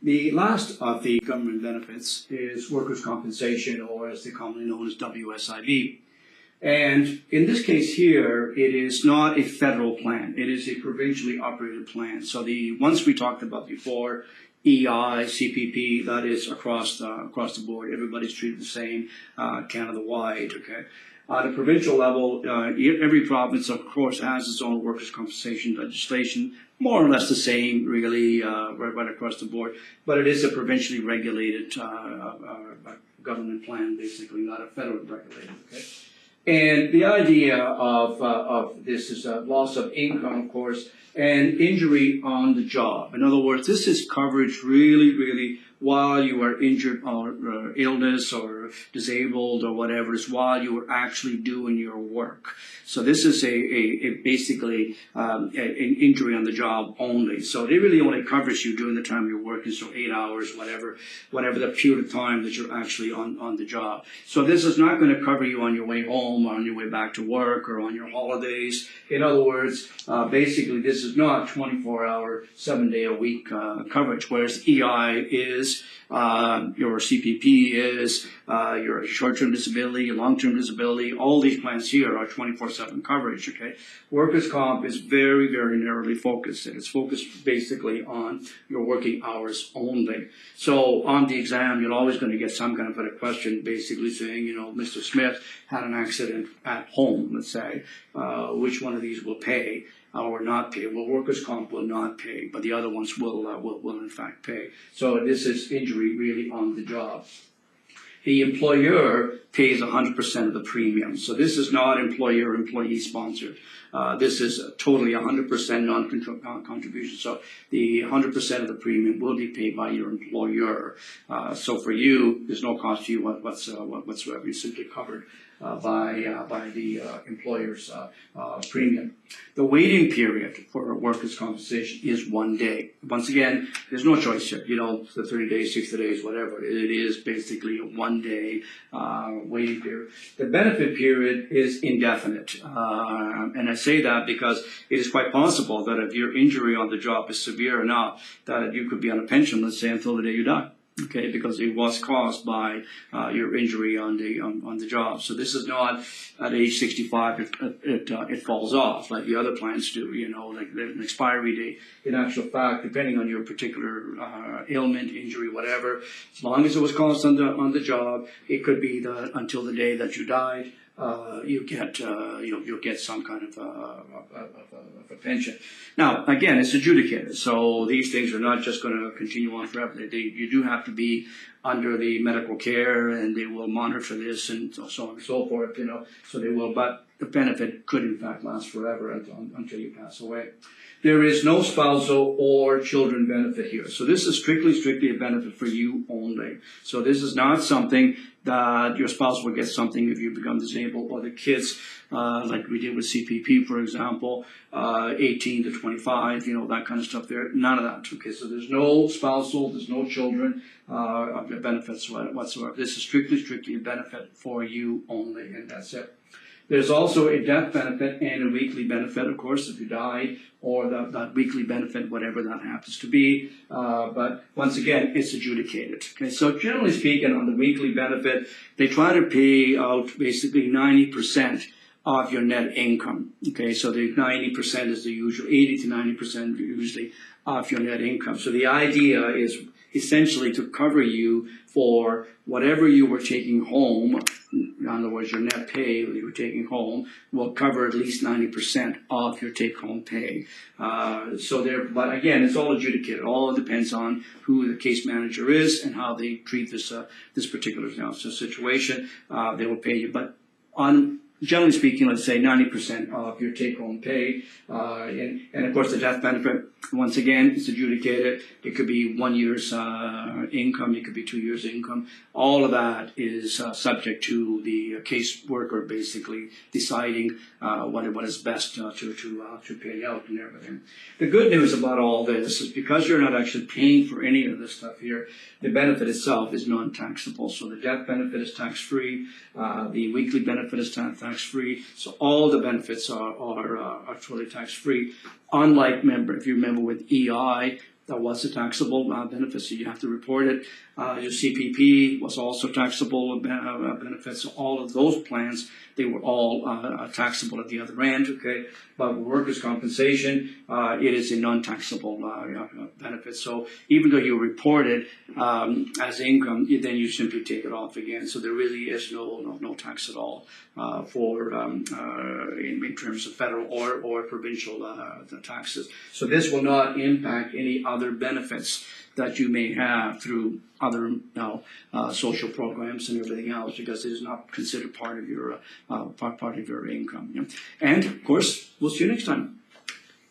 The last of the government benefits is workers' compensation, or as they're commonly known as WSIB. And in this case here, it is not a federal plan. It is a provincially operated plan. So the ones we talked about before, EI, CPP, that is across the board. Everybody's treated the same, Canada-wide, okay? At a provincial level, every province, of course, has its own workers' compensation legislation, more or less the same, really, right across the board. But it is a provincially regulated government plan, basically, not a federally regulated, okay? And the idea of this is a loss of income, of course, and injury on the job. In other words, this is coverage really while you are injured or illness or disabled or whatever, is while you are actually doing your work. So this is basically an injury on the job only. So it really only covers you during the time you're working, so 8 hours, whatever the period of time that you're actually on the job. So this is not going to cover you on your way home, or on your way back to work, or on your holidays. In other words, basically this is not 24-hour, 7-day-a-week coverage, whereas EI is, your CPP is, your short-term disability, your long-term disability. All these plans here are 24/7 coverage, okay? Workers' comp is very narrowly focused, and it's focused basically on your working hours only. So on the exam, you're always going to get some kind of a question basically saying, Mr. Smith had an accident at home, let's say, which one of these will pay? Or not pay. Well, workers' comp will not pay, but the other ones will in fact pay. So this is injury really on the job. The employer pays 100% of the premium. So this is not employer-employee sponsored. This is totally 100% non-contribution. So the 100% of the premium will be paid by your employer. So for you, there's no cost to you whatsoever. You're simply covered by the employer's premium. The waiting period for workers' compensation is 1 day. Once again, there's no choice here. The 30 days, 60 days, whatever. It is basically a 1 day waiting period. The benefit period is indefinite. And I say that because it is quite possible that if your injury on the job is severe enough that you could be on a pension, let's say, until the day you die. Okay, because it was caused by your injury on the job. So this is not at age 65 it falls off like the other plans do. Like an expiry date. In actual fact, depending on your particular ailment, injury, whatever, as long as it was caused on the job, it could be until the day that you died. You'll get some kind of a pension. Now, again, it's adjudicated, so these things are not just going to continue on forever. You do have to be under the medical care, and they will monitor this and so on and so forth. So they will, but the benefit could in fact last forever until you pass away. There is no spousal or children benefit here. So this is strictly a benefit for you only. So this is not something that your spouse will get something if you become disabled, or the kids, like we did with CPP, for example, 18 to 25, that kind of stuff there. None of that. Okay, so there's no spousal, there's no children benefits whatsoever. This is strictly a benefit for you only, and that's it. There's also a death benefit and a weekly benefit, of course, if you died, or that weekly benefit, whatever that happens to be. But once again, it's adjudicated. Okay, so generally speaking, on the weekly benefit, they try to pay out basically 90% of your net income. Okay, so the 90% is the usual, 80 to 90% usually of your net income. So the idea is essentially to cover you for whatever you were taking home. In other words, your net pay that you were taking home will cover at least 90% of your take-home pay. But again, it's all adjudicated. All depends on who the case manager is and how they treat this particular situation. They will pay you, but generally speaking, let's say 90% of your take-home pay, and of course the death benefit. Once again, it's adjudicated. It could be 1 year's income. It could be 2 years' income. All of that is subject to the case worker basically deciding what is best to pay out and everything. The good news about all this is because you're not actually paying for any of this stuff here, the benefit itself is non-taxable. So the death benefit is tax-free. The weekly benefit is tax-free. So all the benefits are totally tax-free. Unlike, if you remember with EI, that was a taxable benefit, so you have to report it. Your CPP was also taxable benefit, so all of those plans, they were all taxable at the other end, okay? But workers' compensation, it is a non-taxable benefit. So even though you report it as income, then you simply take it off again. So there really is no tax at all in terms of federal or provincial taxes. So this will not impact any other benefits that you may have through other social programs and everything else, because it is not considered part of your income. And of course, we'll see you next time.